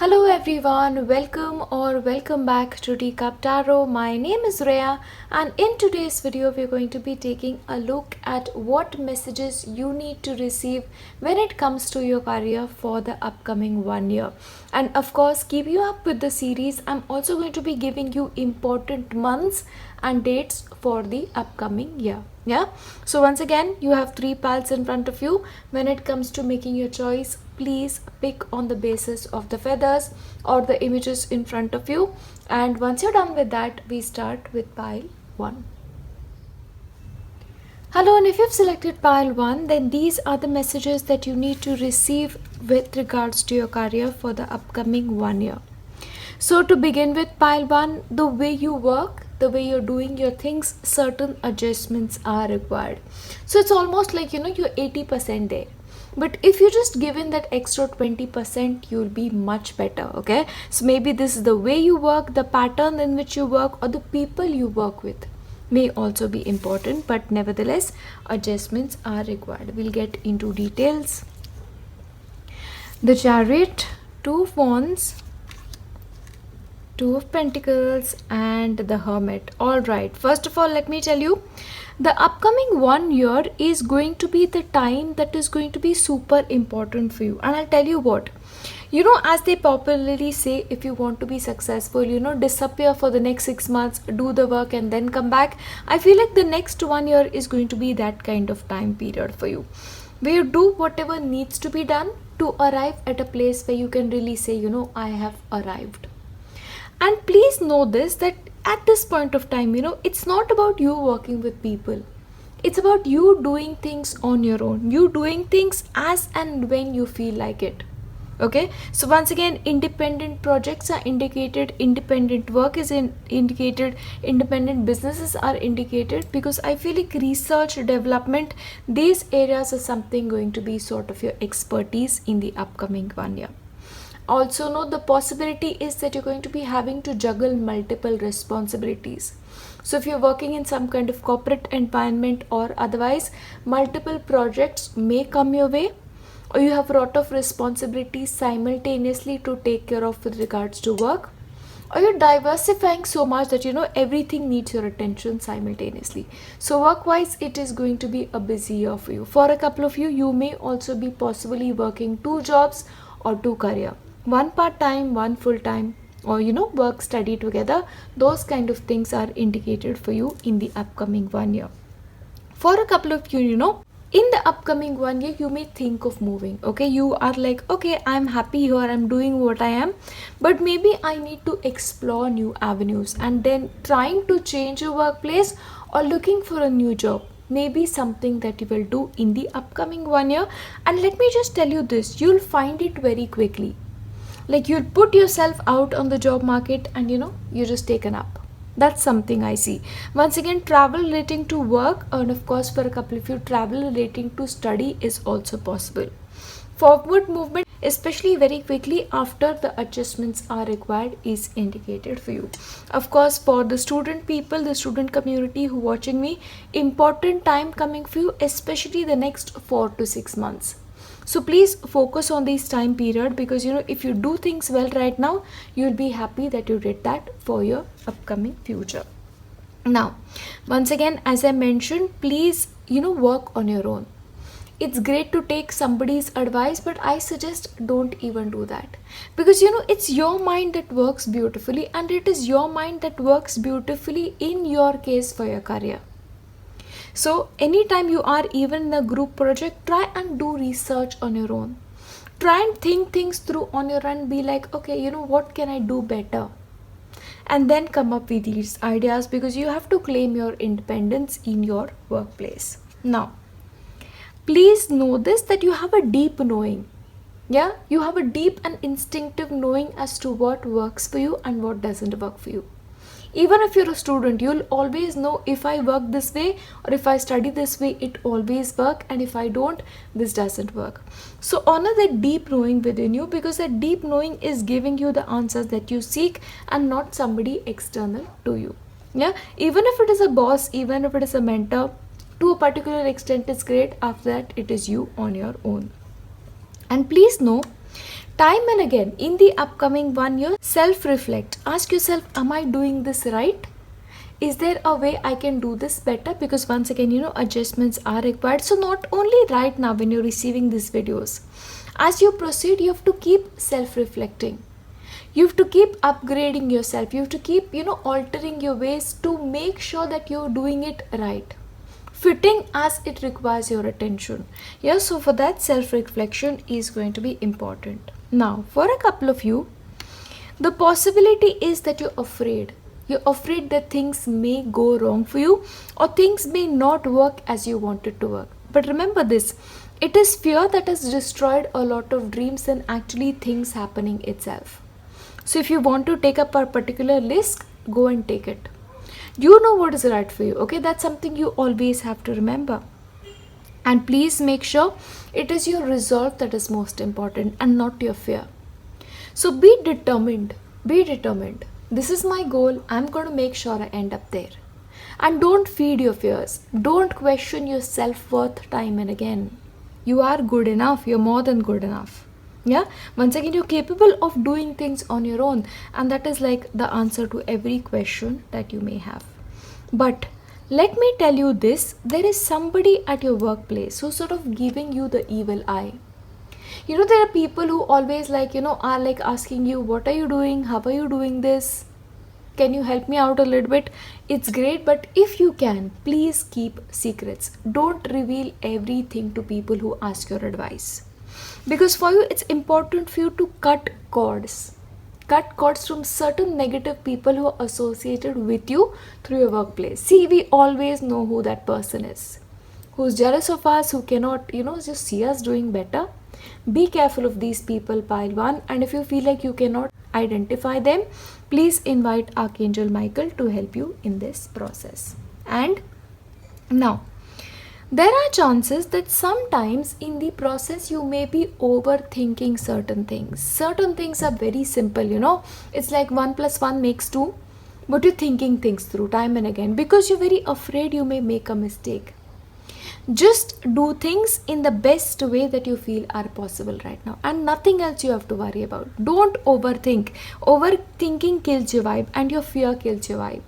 Hello everyone, welcome back to Teacup Tarot. My name is Reya, and in today's video we're going to be taking a look at what messages you need to receive when it comes to your career for the upcoming 1 year. And of course, keep you up with the series. I'm also going to be giving you important months and dates for the upcoming year. Yeah, so once again, you have three piles in front of you. When it comes to making your choice, please pick on the basis of the feathers or the images in front of you. And once you're done with that, we start with pile 1. Hello, and if you've selected pile 1, then these are the messages that you need to receive with regards to your career for the upcoming 1 year. So to begin with pile 1, the way you work, the way you're doing your things, certain adjustments are required. So it's almost like you're 80% there. But if you just given that extra 20%, you'll be much better. Okay, so maybe this is the way you work, the pattern in which you work, or the people you work with may also be important, but nevertheless adjustments are required. We'll get into details. The Chariot, Two of Wands, Two of Pentacles, and the Hermit. All right, first of all, let me tell you, the upcoming 1 year is going to be the time that is going to be super important for you. And I'll tell you what, as they popularly say, if you want to be successful, disappear for the next 6 months, do the work and then come back. I feel like the next 1 year is going to be that kind of time period for you, where you do whatever needs to be done to arrive at a place where you can really say, I have arrived. And please know this, that at this point of time, it's not about you working with people. It's about you doing things on your own. You doing things as and when you feel like it. Okay, so once again, independent projects are indicated, independent work is indicated, independent businesses are indicated, because I feel like research, development, these areas are something going to be sort of your expertise in the upcoming 1 year. Also know the possibility is that you're going to be having to juggle multiple responsibilities. So if you're working in some kind of corporate environment or otherwise, multiple projects may come your way, or you have a lot of responsibilities simultaneously to take care of with regards to work, or you're diversifying so much that everything needs your attention simultaneously. So work wise, it is going to be a busy year for you. For a couple of you, you may also be possibly working 2 jobs or 2 career, one part-time, one full-time, or work study together. Those kind of things are indicated for you in the upcoming 1 year. For a couple of you, in the upcoming 1 year, you may think of moving. Okay, you are like, okay, I'm happy here, I'm doing what I am, but maybe I need to explore new avenues, and then trying to change your workplace or looking for a new job may be something that you will do in the upcoming 1 year. And let me just tell you this, you'll find it very quickly. Like, you'll put yourself out on the job market and you just taken up. That's something I see. Once again, travel relating to work, and of course for a couple of you, travel relating to study is also possible. Forward movement, especially very quickly after the adjustments are required, is indicated for you. Of course, for the student people, the student community who watching me, important time coming for you, especially the next 4 to 6 months. So please focus on this time period, because if you do things well right now, you'll be happy that you did that for your upcoming future. Now, once again, as I mentioned, please work on your own. It's great to take somebody's advice, but I suggest don't even do that, because it's your mind that works beautifully, and it is your mind that works beautifully in your case for your career. So anytime you are even in a group project, try and do research on your own. Try and think things through on your own. Be like, okay, what can I do better? And then come up with these ideas, because you have to claim your independence in your workplace. Now, please know this, that you have a deep knowing. Yeah, you have a deep and instinctive knowing as to what works for you and what doesn't work for you. Even if you're a student, you'll always know, if I work this way or if I study this way, it always works, and if I don't, this doesn't work. So honor that deep knowing within you, because that deep knowing is giving you the answers that you seek, and not somebody external to you. Yeah, even if it is a boss, even if it is a mentor, to a particular extent is great. After that, it is you on your own. And please know, Time and again, in the upcoming 1 year, self-reflect. Ask yourself, am I doing this right? Is there a way I can do this better? Because once again, adjustments are required. So not only right now when you're receiving these videos, as you proceed, you have to keep self-reflecting. You have to keep upgrading yourself. You have to keep, altering your ways to make sure that you're doing it right, fitting as it requires your attention. Yeah, so for that, self-reflection is going to be important. Now, for a couple of you, the possibility is that you're afraid. You're afraid that things may go wrong for you or things may not work as you want it to work. But remember this, it is fear that has destroyed a lot of dreams than actually things happening itself. So if you want to take up a particular risk, go and take it. You know what is right for you, okay? That's something you always have to remember. And please make sure it is your resolve that is most important and not your fear. So be determined. Be determined. This is my goal. I'm going to make sure I end up there. And don't feed your fears. Don't question your self-worth time and again. You are good enough. You're more than good enough. Yeah, once again, you're capable of doing things on your own, and that is like the answer to every question that you may have. But let me tell you this, there is somebody at your workplace who's sort of giving you the evil eye. There are people who always are like asking you, what are you doing? How are you doing this? Can you help me out a little bit? It's great, but if you can, please keep secrets. Don't reveal everything to people who ask your advice. Because for you, it's important for you to cut cords. Cut cords from certain negative people who are associated with you through your workplace. See, we always know who that person is. Who's jealous of us, who cannot, just see us doing better. Be careful of these people, pile one. And if you feel like you cannot identify them, please invite Archangel Michael to help you in this process. And now, there are chances that sometimes in the process you may be overthinking certain things. Certain things are very simple, It's like 1 + 1 makes 2. But you're thinking things through time and again because you're very afraid you may make a mistake. Just do things in the best way that you feel are possible right now. And nothing else you have to worry about. Don't overthink. Overthinking kills your vibe and your fear kills your vibe.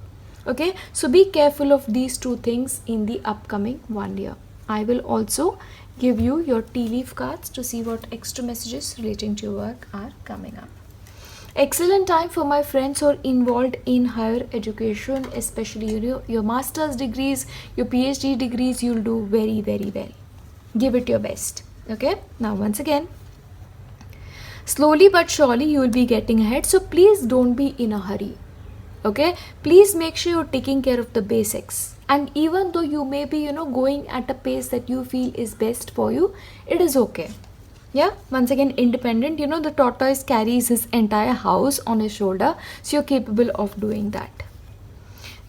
Okay, so be careful of these two things in the upcoming 1 year. I will also give you your tea leaf cards to see what extra messages relating to your work are coming up. Excellent time for my friends who are involved in higher education, especially your master's degrees, your PhD degrees. You'll do very, very well. Give it your best. Okay, now once again, slowly but surely you will be getting ahead. So please don't be in a hurry. Okay, please make sure you're taking care of the basics. And even though you may be, going at a pace that you feel is best for you, it is okay. Yeah, once again, independent, the tortoise carries his entire house on his shoulder. So you're capable of doing that.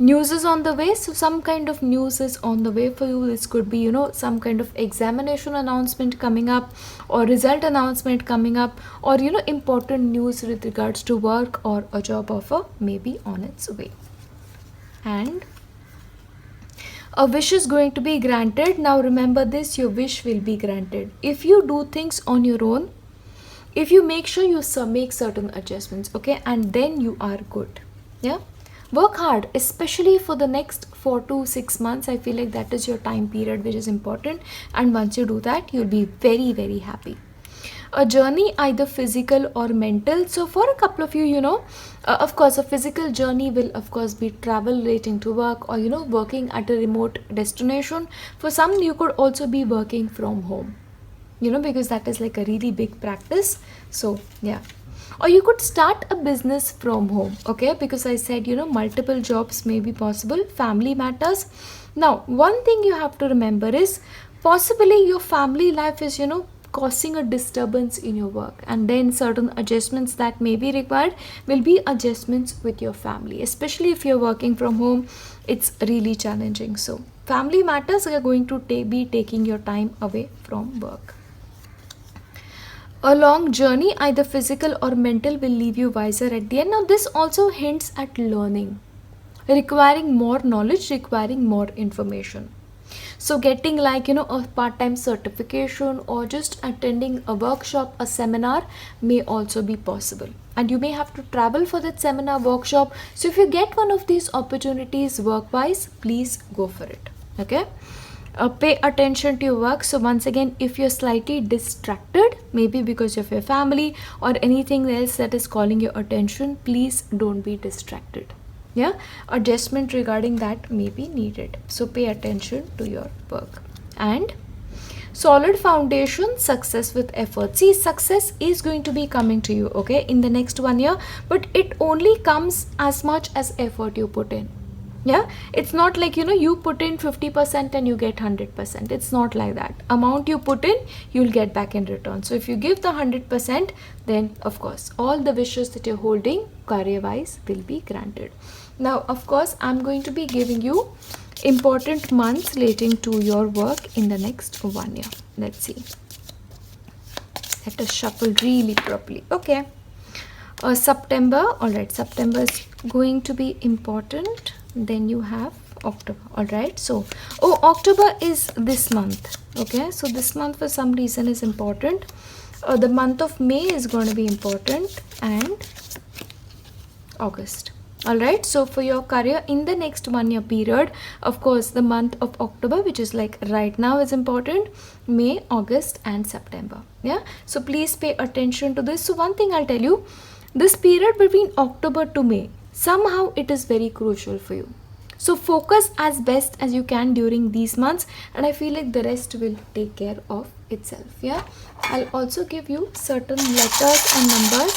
News is on the way. So some kind of news is on the way for you. This could be, some kind of examination announcement coming up or result announcement coming up or, important news with regards to work or a job offer may be on its way. And a wish is going to be granted. Now remember this, your wish will be granted. If you do things on your own, if you make sure you make certain adjustments, okay, and then you are good. Yeah. Work hard, especially for the next 4 to 6 months. I feel like that is your time period which is important. And once you do that, you'll be very, very happy. A journey, either physical or mental. So for a couple of you, of course, a physical journey will, of course, be travel relating to work or, working at a remote destination. For some, you could also be working from home, because that is like a really big practice. So, yeah. Or you could start a business from home, okay? Because I said, multiple jobs may be possible, family matters. Now, one thing you have to remember is possibly your family life is, causing a disturbance in your work. And then certain adjustments that may be required will be adjustments with your family. Especially if you're working from home, it's really challenging. So, family matters are going to be taking your time away from work. A long journey, either physical or mental, will leave you wiser at the end. Now, this also hints at learning, requiring more knowledge, requiring more information. So getting like, you know, a part-time certification or just attending a workshop, a seminar may also be possible, and you may have to travel for that seminar, workshop. So if you get one of these opportunities work wise, please go for it. Okay. Pay attention to your work. So once again, if you're slightly distracted, maybe because of your family or anything else that is calling your attention, please don't be distracted. Yeah, adjustment regarding that may be needed. So pay attention to your work. And solid foundation, success with effort. See, success is going to be coming to you, okay, in the next 1 year, but it only comes as much as effort you put in. Yeah, it's not like, you know, you put in 50% and you get 100%. It's not like that. Amount you put in, you'll get back in return. So if you give the 100%, then of course all the wishes that you're holding career wise will be granted. Now of course I'm going to be giving you important months relating to your work in the next 1 year. Let's see. Let us shuffle really properly. Okay. September. All right, September is going to be important. Then you have October. All right, so October is this month. Okay, so this month for some reason is important. The month of May is going to be important, and August. All right, so for your career in the next 1 year period, of course the month of October, which is like right now, is important. May, August and September. Yeah, so please pay attention to this. So one thing I'll tell you, this period between October to May, somehow it is very crucial for you. So focus as best as you can during these months, and I feel like the rest will take care of itself. Yeah, I'll also give you certain letters and numbers,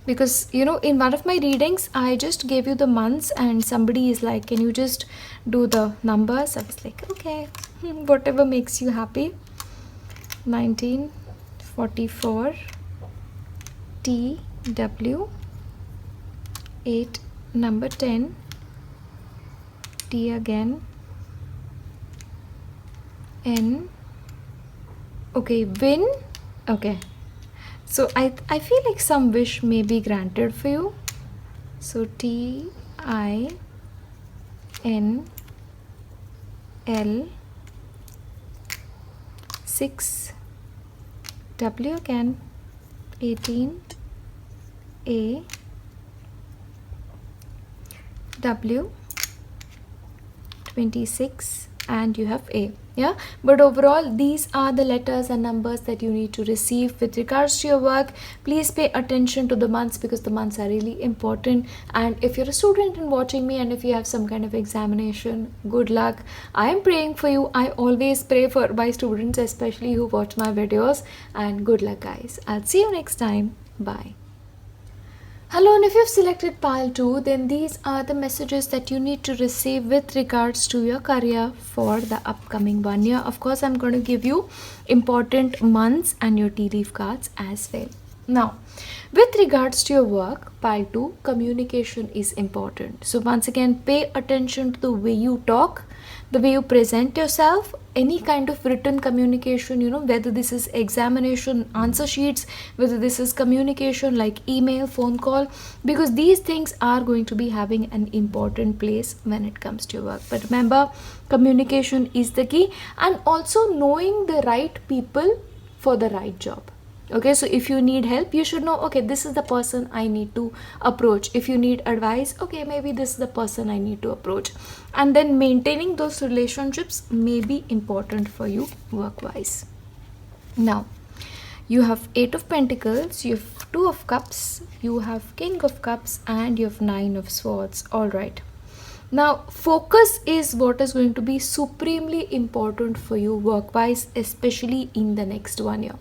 because you know, in one of my readings I just gave you the months and somebody is like, can you just do the numbers? I was like, okay, whatever makes you happy. 1944 TW, 8 number 10 T again, N. Okay, win. Okay, so I feel like some wish may be granted for you. So TINL 6 W again, 18 A W 26, and you have A. Yeah, but overall these are the letters and numbers that you need to receive with regards to your work. Please pay attention to the months, because the months are really important. And if you're a student and watching me, and if you have some kind of examination, good luck. I am praying for you. I always pray for my students, especially who watch my videos, and good luck guys. I'll see you next time. Bye. Hello, and if you've selected pile 2, then these are the messages that you need to receive with regards to your career for the upcoming 1 year. Of course, I'm going to give you important months and your tea leaf cards as well. Now, with regards to your work, pile 2, communication is important. So once again, pay attention to the way you talk, the way you present yourself, any kind of written communication, you know, whether this is examination, answer sheets, whether this is communication like email, phone call, because these things are going to be having an important place when it comes to your work. But remember, communication is the key, and also knowing the right people for the right job. Okay, so if you need help, you should know, okay, this is the person I need to approach. If you need advice, okay, maybe this is the person I need to approach. And then maintaining those relationships may be important for you work-wise. Now, you have 8 of Pentacles, you have 2 of Cups, you have King of Cups, and you have 9 of Swords. All right. Now, focus is what is going to be supremely important for you work-wise, especially in the next 1 year.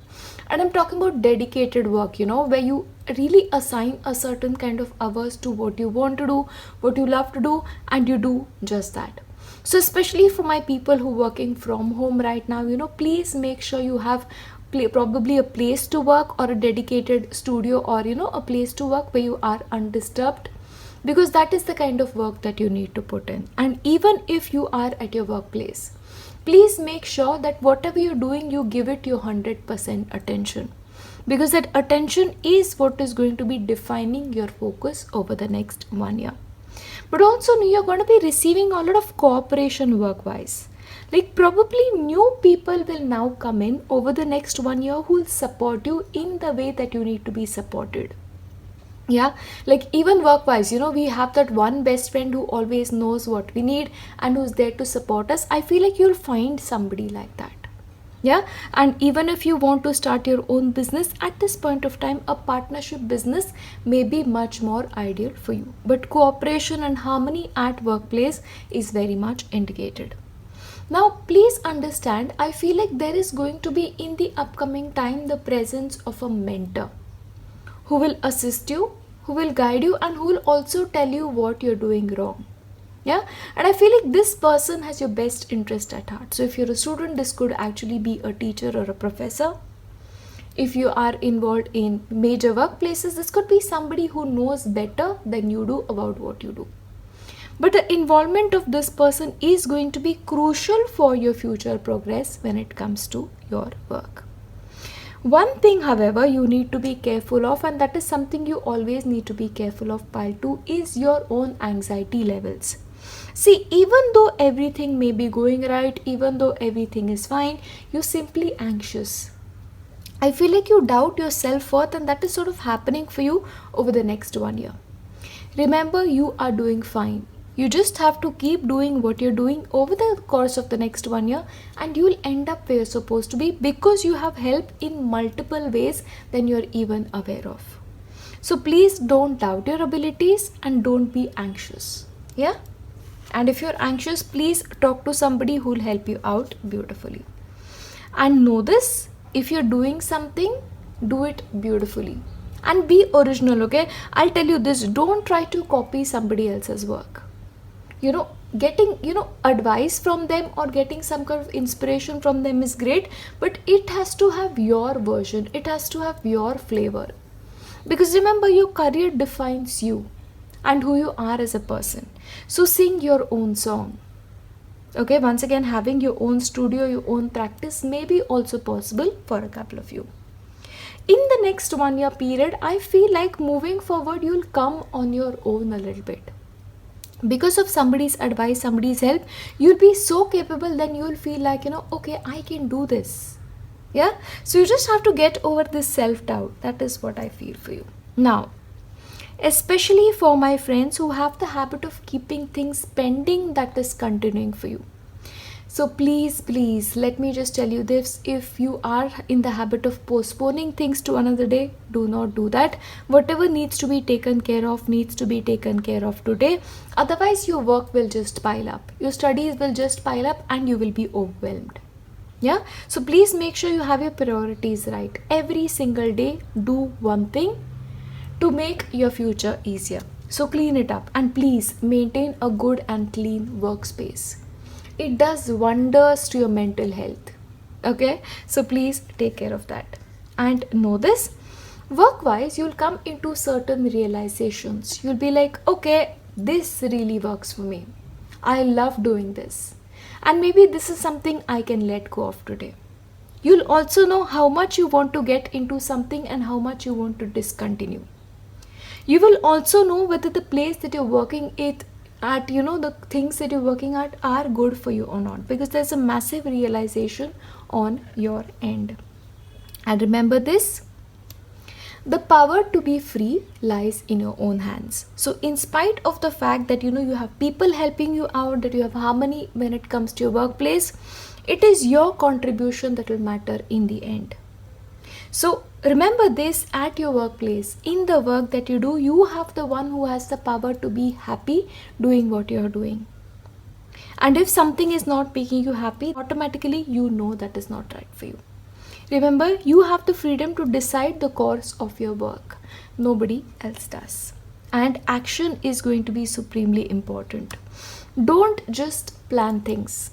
And I'm talking about dedicated work, you know, where you really assign a certain kind of hours to what you want to do, what you love to do, and you do just that. So especially for my people who are working from home right now, you know, please make sure you have probably a place to work, or a dedicated studio, or, you know, a place to work where you are undisturbed, because that is the kind of work that you need to put in. And even if you are at your workplace, please make sure that whatever you're doing, you give it your 100% attention, because that attention is what is going to be defining your focus over the next 1 year. But also you're going to be receiving a lot of cooperation work-wise. Like probably new people will now come in over the next 1 year who will support you in the way that you need to be supported. Yeah, like even work-wise, we have that one best friend who always knows what we need and who's there to support us. I feel like you'll find somebody like that. Yeah, and even if you want to start your own business at this point of time, a partnership business may be much more ideal for you. But cooperation and harmony at workplace is very much indicated. Now, please understand, I feel like there is going to be in the upcoming time the presence of a mentor who will assist you, who will guide you, and who will also tell you what you're doing wrong. Yeah, and I feel like this person has your best interest at heart. So if you're a student, this could actually be a teacher or a professor. If you are involved in major workplaces, this could be somebody who knows better than you do about what you do. But the involvement of this person is going to be crucial for your future progress when it comes to your work. One thing, however, you need to be careful of, and that is something you always need to be careful of, pile 2, is your own anxiety levels. See, even though everything may be going right, even though everything is fine, you're simply anxious. I feel like you doubt your self-worth, and that is sort of happening for you over the next 1 year. Remember, you are doing fine. You just have to keep doing what you're doing over the course of the next 1 year, and you'll end up where you're supposed to be because you have help in multiple ways than you're even aware of. So please don't doubt your abilities and don't be anxious. Yeah? And if you're anxious, please talk to somebody who will help you out beautifully. And know this, if you're doing something, do it beautifully. And be original, okay? I'll tell you this, don't try to copy somebody else's work. Getting, advice from them or getting some kind of inspiration from them is great, but it has to have your version. It has to have your flavor. Because remember, your career defines you and who you are as a person. So sing your own song. Okay, once again, having your own studio, your own practice may be also possible for a couple of you. In the next 1 year period, I feel like moving forward, you'll come on your own a little bit. Because of somebody's advice, somebody's help, you'll be so capable, then you'll feel like, okay, I can do this. Yeah, so you just have to get over this self-doubt. That is what I feel for you. Now, especially for my friends who have the habit of keeping things pending, that is continuing for you. So please, let me just tell you this. If you are in the habit of postponing things to another day, do not do that. Whatever needs to be taken care of needs to be taken care of today. Otherwise, your work will just pile up. Your studies will just pile up and you will be overwhelmed. Yeah. So please make sure you have your priorities right. Every single day, do one thing to make your future easier. So clean it up and please maintain a good and clean workspace. It does wonders to your mental health. Okay, so please take care of that. And know this, work-wise, you'll come into certain realizations. You'll be like, okay, this really works for me. I love doing this. And maybe this is something I can let go of today. You'll also know how much you want to get into something and how much you want to discontinue. You will also know whether the place that you're working at, the things that you're working at are good for you or not, because there's a massive realization on your end. And remember this, the power to be free lies in your own hands. So in spite of the fact that you have people helping you out, that you have harmony when it comes to your workplace, it is your contribution that will matter in the end. So remember this, at your workplace, in the work that you do, you have the one who has the power to be happy doing what you're doing. And if something is not making you happy, automatically you know that is not right for you. Remember, you have the freedom to decide the course of your work. Nobody else does. And action is going to be supremely important. Don't just plan things.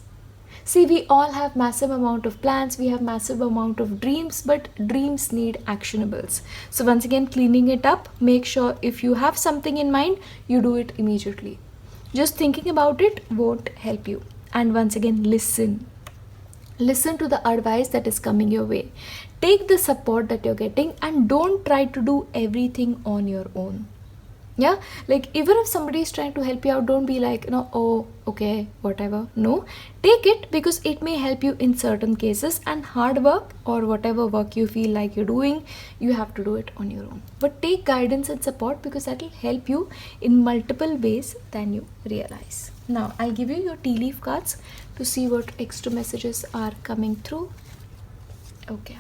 See, we all have massive amount of plans, we have massive amount of dreams, but dreams need actionables. So once again, cleaning it up, make sure if you have something in mind, you do it immediately. Just thinking about it won't help you. And once again, listen. Listen to the advice that is coming your way. Take the support that you're getting and don't try to do everything on your own. Yeah, like even if somebody is trying to help you out, don't be like, oh, okay, whatever. No, take it, because it may help you in certain cases, and hard work or whatever work you feel like you're doing, you have to do it on your own. But take guidance and support, because that will help you in multiple ways than you realize. Now I'll give you your tea leaf cards to see what extra messages are coming through. Okay.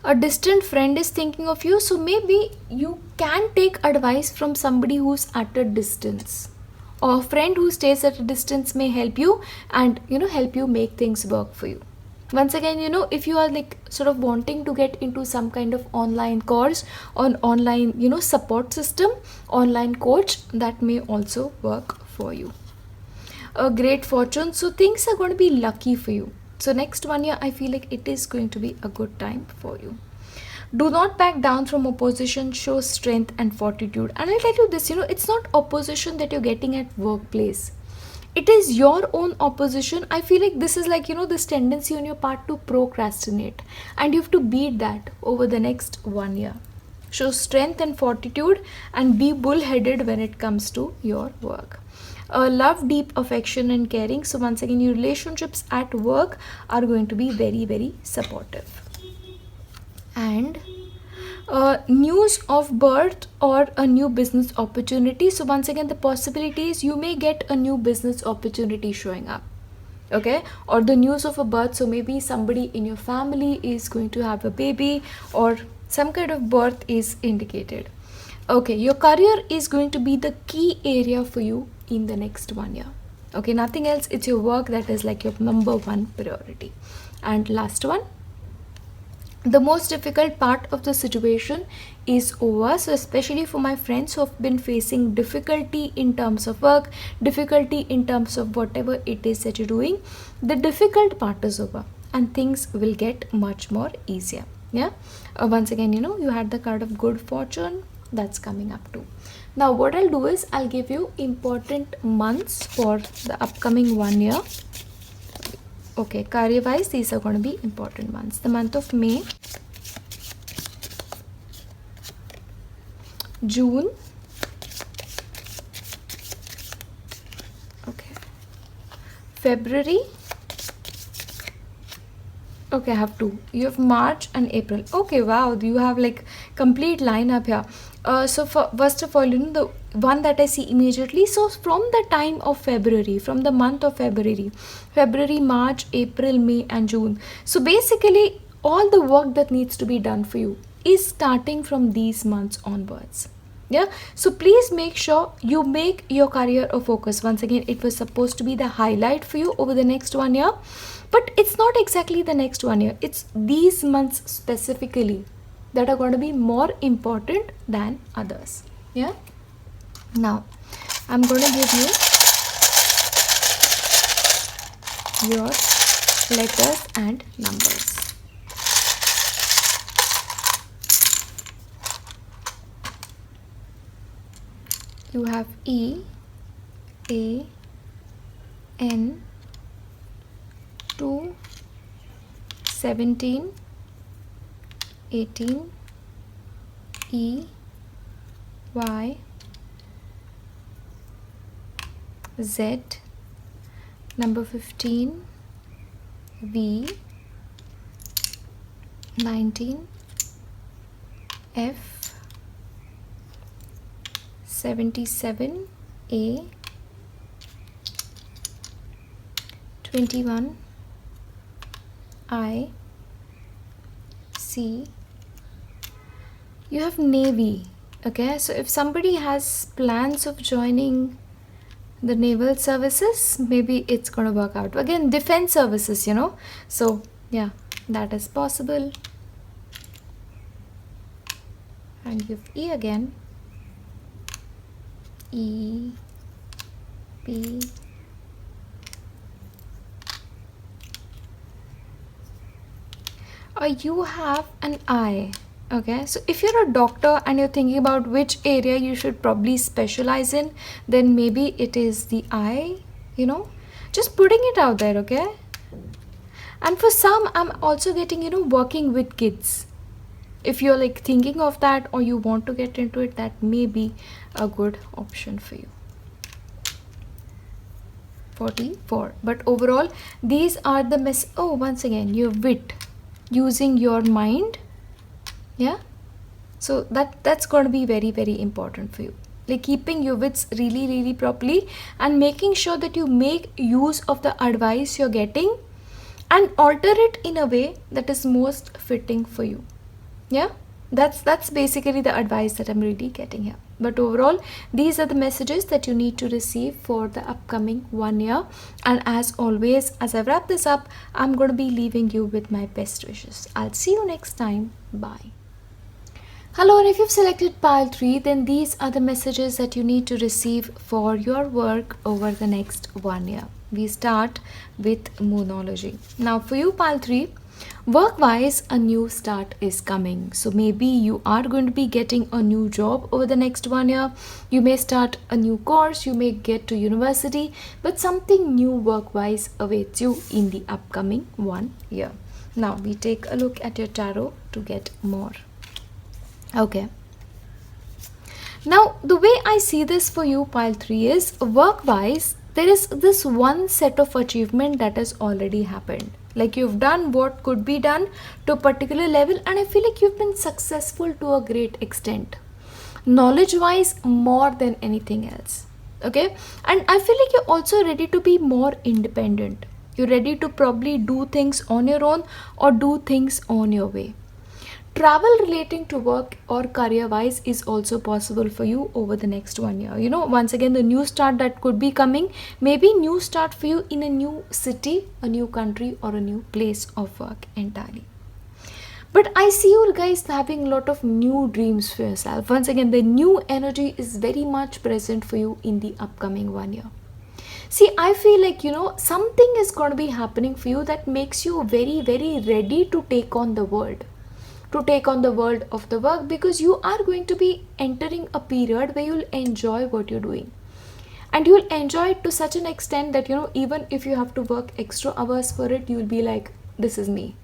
A distant friend is thinking of you, so maybe you can take advice from somebody who's at a distance, or a friend who stays at a distance may help you, and help you make things work for you. Once again, if you are like sort of wanting to get into some kind of online course or online support system, online coach, that may also work for you. A great fortune, so things are going to be lucky for you. So next 1 year, I feel like it is going to be a good time for you. Do not back down from opposition, show strength and fortitude. And I'll tell you this, it's not opposition that you're getting at workplace. It is your own opposition. I feel like this is like, this tendency on your part to procrastinate. And you have to beat that over the next 1 year. Show strength and fortitude, and be bullheaded when it comes to your work. Love, deep affection and caring. So once again, your relationships at work are going to be very, very supportive. And news of birth or a new business opportunity. So once again, the possibility is you may get a new business opportunity showing up. Okay, or the news of a birth, so maybe somebody in your family is going to have a baby, or some kind of birth is indicated. Okay, your career is going to be the key area for you in the next 1 year. Okay, nothing else. It's your work that is like your number one priority. And last one, the most difficult part of the situation is over. So especially for my friends who have been facing difficulty in terms of work, difficulty in terms of whatever it is that you're doing, the difficult part is over and things will get much more easier. Yeah, once again, you had the card of good fortune that's coming up too. Now what I'll do is I'll give you important months for the upcoming 1 year. Okay, career wise, these are going to be important months. The month of May, June, okay, February, okay, I have two. You have March and April. Okay, wow, you have like complete lineup here. So first of all, the one that I see immediately, so from the time of February, from the month of February, March, April, May and June. So basically all the work that needs to be done for you is starting from these months onwards. Yeah, so please make sure you make your career a focus. Once again, it was supposed to be the highlight for you over the next 1 year, but it's not exactly the next 1 year. It's these months specifically that are going to be more important than others. Yeah, now I'm going to give you your letters and numbers. You have E, A, N, 2, 17, 18, E, Y, Z, number 15, V, 19, F, 77, A, 21, I, C. You have Navy. Okay, so if somebody has plans of joining the naval services, maybe it's gonna work out. Again, defense services, so yeah, that is possible. And you have E again, E, P, or you have an I. Okay, so if you're a doctor and you're thinking about which area you should probably specialize in, then maybe it is the eye, just putting it out there. Okay, and for some, I'm also getting working with kids. If you're like thinking of that or you want to get into it, that may be a good option for you. 44. But overall, these are the once again, your wit, using your mind. Yeah, so that's going to be very, very important for you, like keeping your wits really properly and making sure that you make use of the advice you're getting and alter it in a way that is most fitting for you. Yeah, that's basically the advice that I'm really getting here. But overall, these are the messages that you need to receive for the upcoming 1 year. And as always, as I wrap this up, I'm going to be leaving you with my best wishes. I'll see you next time. Bye. Hello, and if you've selected pile 3, then these are the messages that you need to receive for your work over the next 1 year. We start with Moonology. Now for you, pile 3, work-wise, a new start is coming. So maybe you are going to be getting a new job over the next 1 year. You may start a new course, you may get to university, but something new work-wise awaits you in the upcoming 1 year. Now we take a look at your tarot to get more. Okay. Now the way I see this for you, pile 3, is work-wise, there is this one set of achievement that has already happened. Like you've done what could be done to a particular level, and I feel like you've been successful to a great extent. Knowledge-wise, more than anything else. Okay? And I feel like you're also ready to be more independent. You're ready to probably do things on your own or do things on your way. Travel relating to work or career wise is also possible for you over the next 1 year. You know, once again, the new start that could be coming, maybe new start for you in a new city, a new country, or a new place of work entirely. But I see you guys having a lot of new dreams for yourself. Once again, the new energy is very much present for you in the upcoming 1 year. See, I feel like, something is going to be happening for you that makes you very, very ready to take on the world. To take on the world of the work, because you are going to be entering a period where you'll enjoy what you're doing, and you'll enjoy it to such an extent that even if you have to work extra hours for it, you'll be like, this is me.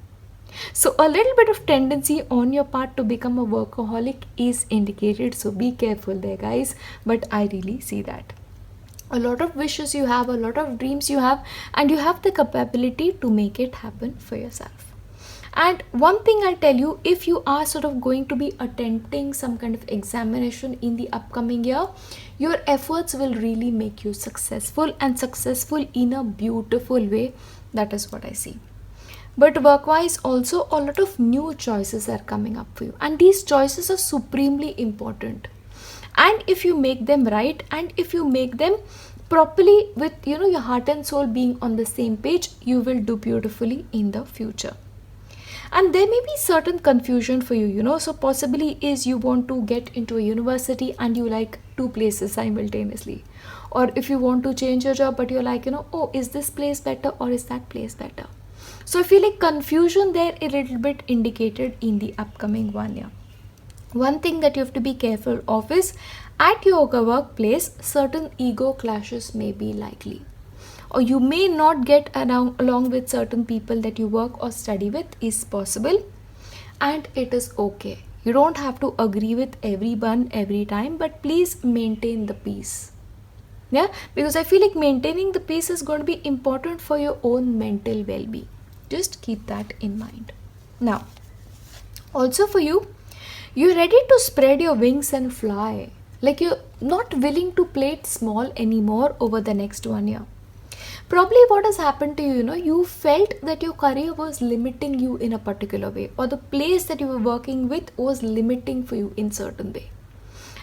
So a little bit of tendency on your part to become a workaholic is indicated, so be careful there, guys. But I really see that a lot of wishes you have, a lot of dreams you have, and you have the capability to make it happen for yourself. And one thing I'll tell you, if you are sort of going to be attempting some kind of examination in the upcoming year, your efforts will really make you successful, and successful in a beautiful way. That is what I see. But work-wise also, a lot of new choices are coming up for you, and these choices are supremely important. And if you make them right, and if you make them properly with your heart and soul being on the same page, you will do beautifully in the future. And there may be certain confusion for you, so possibly is you want to get into a university and you like 2 places simultaneously. Or if you want to change your job, but you're like, oh, is this place better or is that place better? So I feel like confusion there a little bit indicated in the upcoming 1 year. One thing that you have to be careful of is, at your workplace, certain ego clashes may be likely. Or you may not get along with certain people that you work or study with is possible, and it is okay. You don't have to agree with everyone every time, but please maintain the peace. Yeah, because I feel like maintaining the peace is going to be important for your own mental well-being. Just keep that in mind. Now, also for you, you're ready to spread your wings and fly. Like you're not willing to play it small anymore over the next 1 year. Probably what has happened to you, you felt that your career was limiting you in a particular way, or the place that you were working with was limiting for you in certain way.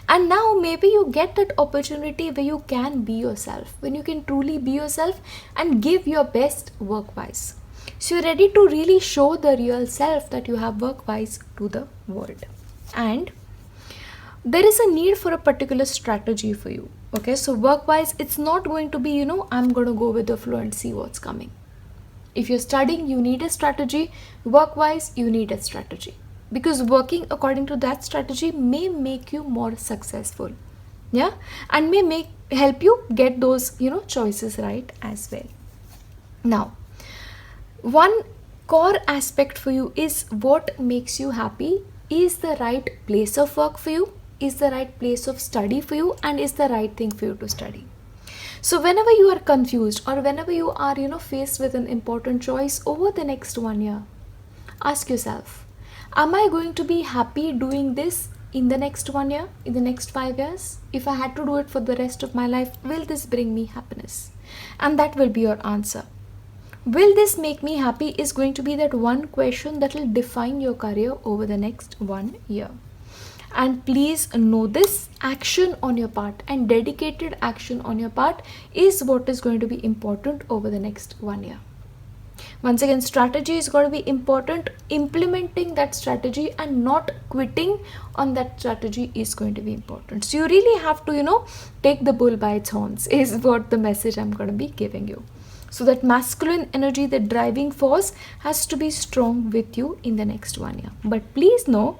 And now maybe you get that opportunity where you can be yourself, when you can truly be yourself and give your best work-wise. So you're ready to really show the real self that you have work-wise to the world. And there is a need for a particular strategy for you. Okay, so work-wise, it's not going to be, I'm going to go with the flow and see what's coming. If you're studying, you need a strategy. Work-wise, you need a strategy. Because working according to that strategy may make you more successful. Yeah, and may help you get those, choices right as well. Now, one core aspect for you is what makes you happy is the right place of work for you, is the right place of study for you, and is the right thing for you to study. So whenever you are confused, or whenever you are faced with an important choice over the next 1 year, ask yourself, am I going to be happy doing this in the next 1 year, in the next 5 years? If I had to do it for the rest of my life, will this bring me happiness? And that will be your answer. Will this make me happy is going to be that one question that will define your career over the next 1 year. And please know this, action on your part and dedicated action on your part is what is going to be important over the next 1 year. Once again, strategy is going to be important. Implementing that strategy and not quitting on that strategy is going to be important. So you really have to, take the bull by its horns is what the message I'm going to be giving you. So that masculine energy, the driving force, has to be strong with you in the next 1 year. But please know,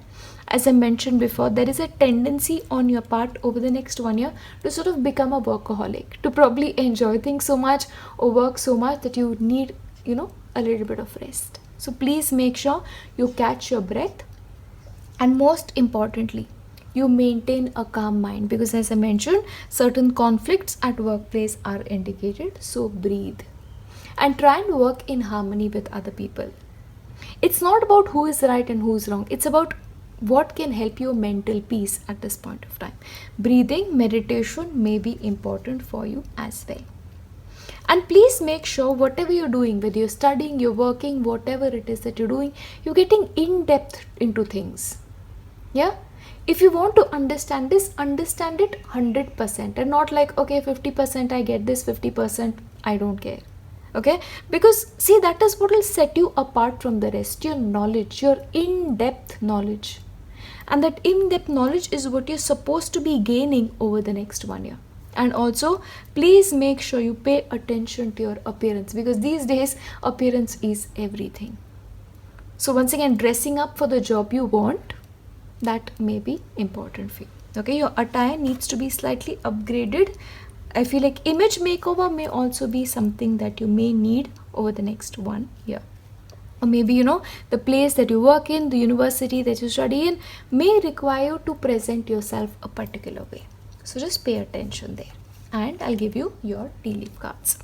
as I mentioned before, there is a tendency on your part over the next 1 year to sort of become a workaholic, to probably enjoy things so much or work so much that you need, a little bit of rest. So please make sure you catch your breath, and most importantly, you maintain a calm mind, because as I mentioned, certain conflicts at workplace are indicated. So breathe and try and work in harmony with other people. It's not about who is right and who is wrong. It's about what can help you mental peace at this point of time. Breathing, meditation may be important for you as well. And please make sure whatever you're doing, whether you're studying, you're working, whatever it is that you're doing, you're getting in depth into things. Yeah? If you want to understand this, understand it 100%, and not like, okay, 50% I get this, 50% I don't care. Okay? Because see, that is what will set you apart from the rest. Your knowledge, your in-depth knowledge. And that in-depth knowledge is what you're supposed to be gaining over the next 1 year. And also, please make sure you pay attention to your appearance, because these days appearance is everything. So once again, dressing up for the job you want, that may be important for you. Okay, your attire needs to be slightly upgraded. I feel like image makeover may also be something that you may need over the next 1 year. Or maybe, the place that you work in, the university that you study in, may require you to present yourself a particular way. So just pay attention there. And I'll give you your tea leaf cards.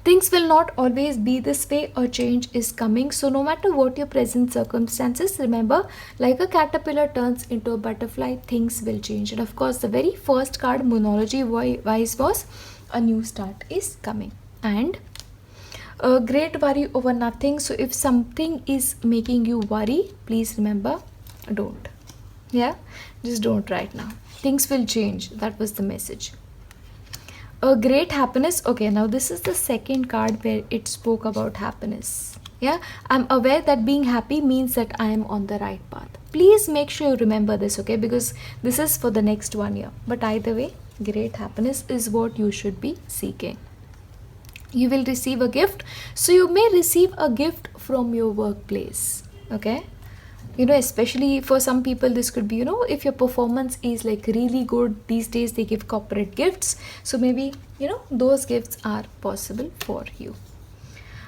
Things will not always be this way, or change is coming. So no matter what your present circumstances, remember, like a caterpillar turns into a butterfly, things will change. And of course, the very first card, monology-wise, was a new start is coming. And a great worry over nothing. So if something is making you worry, please remember, don't. Yeah, just don't right now. Things will change. That was the message. A great happiness. Okay, now this is the second card where it spoke about happiness. Yeah, I'm aware that being happy means that I am on the right path. Please make sure you remember this, okay, because this is for the next 1 year. But either way, great happiness is what you should be seeking. You will receive a gift. So you may receive a gift from your workplace. Okay. Especially for some people, this could be, if your performance is like really good. These days they give corporate gifts. So maybe, those gifts are possible for you.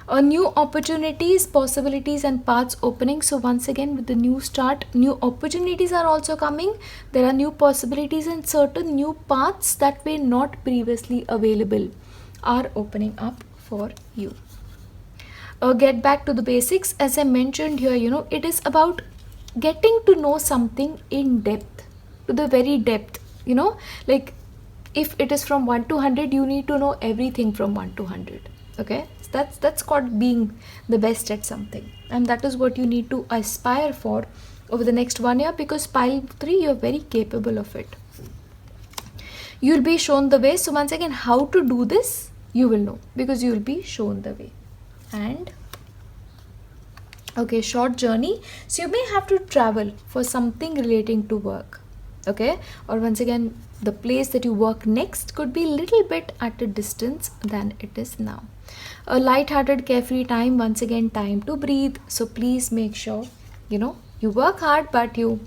New opportunities, possibilities and paths opening. So once again, with the new start, new opportunities are also coming. There are new possibilities, and certain new paths that were not previously available are opening up for you. Get back to the basics. As I mentioned here, it is about getting to know something in depth, to the very depth. Like if it is from 1 to 100, you need to know everything from 1 to 100. Okay, so that's called being the best at something, and that is what you need to aspire for over the next 1 year, because pile 3, you're very capable of it. You'll be shown the way. So once again, how to do this you will know, because you will be shown the way. And okay, short journey. So you may have to travel for something relating to work. Okay, or once again, the place that you work next could be a little bit at a distance than it is now. A light-hearted, carefree time. Once again, time to breathe. So please make sure you work hard, but you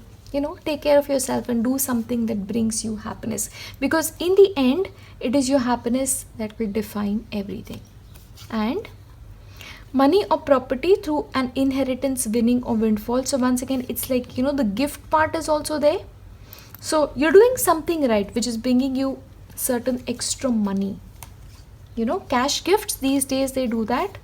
take care of yourself and do something that brings you happiness, because in the end it is your happiness that will define everything. And money or property through an inheritance, winning or windfall. So once again, it's like, the gift part is also there. So you're doing something right, which is bringing you certain extra money. Cash gifts these days, they do that.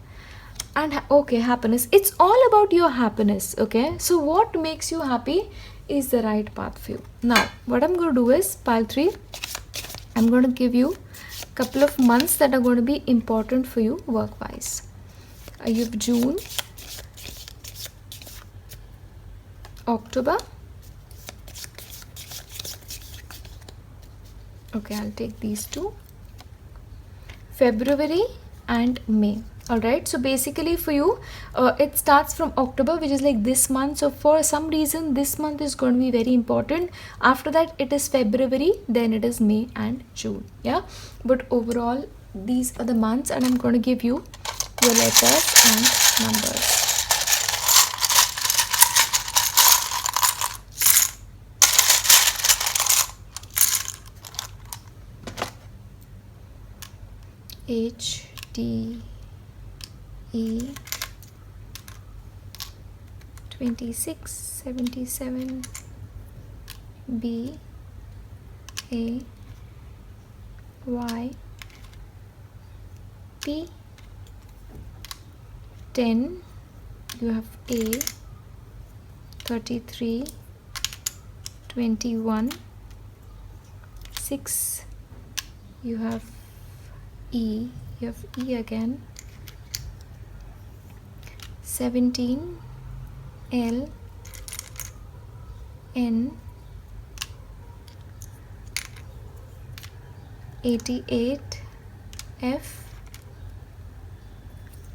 And okay, happiness, it's all about your happiness. Okay, so what makes you happy is the right path for you. Now what I'm going to do is pile 3, I'm going to give you a couple of months that are going to be important for you work wise. You have June, October. Okay, I'll take these 2. February and May. Alright, so basically for you, it starts from October, which is like this month. So for some reason, this month is going to be very important. After that, it is February, then it is May and June. Yeah, but overall, these are the months, and I'm going to give you your letters and numbers. H, D, E, 26, 77, B, A, Y, P, 10, you have A, 33, 21, 6, you have E, you have E again, 17, L, N, 88, F,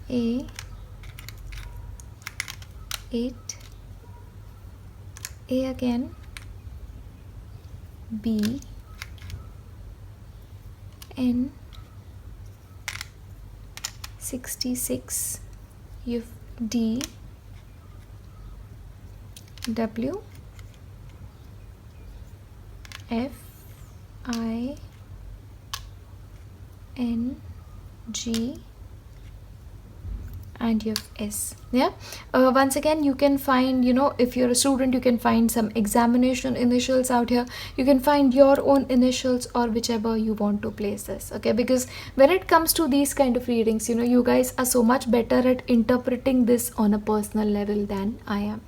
A, 8, A again, B, N, 66, you have D, W, F, I, N, G, and you have S. Yeah, once again, you can find, if you're a student, you can find some examination initials out here. You can find your own initials or whichever you want to place this. Okay, because when it comes to these kind of readings, you guys are so much better at interpreting this on a personal level than I am.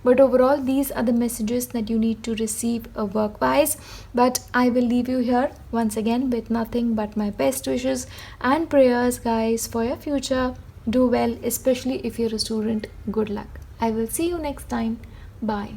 But overall, these are the messages that you need to receive work wise. But I will leave you here once again with nothing but my best wishes and prayers, guys, for your future. Do well, especially if you're a student. Good luck. I will see you next time. Bye.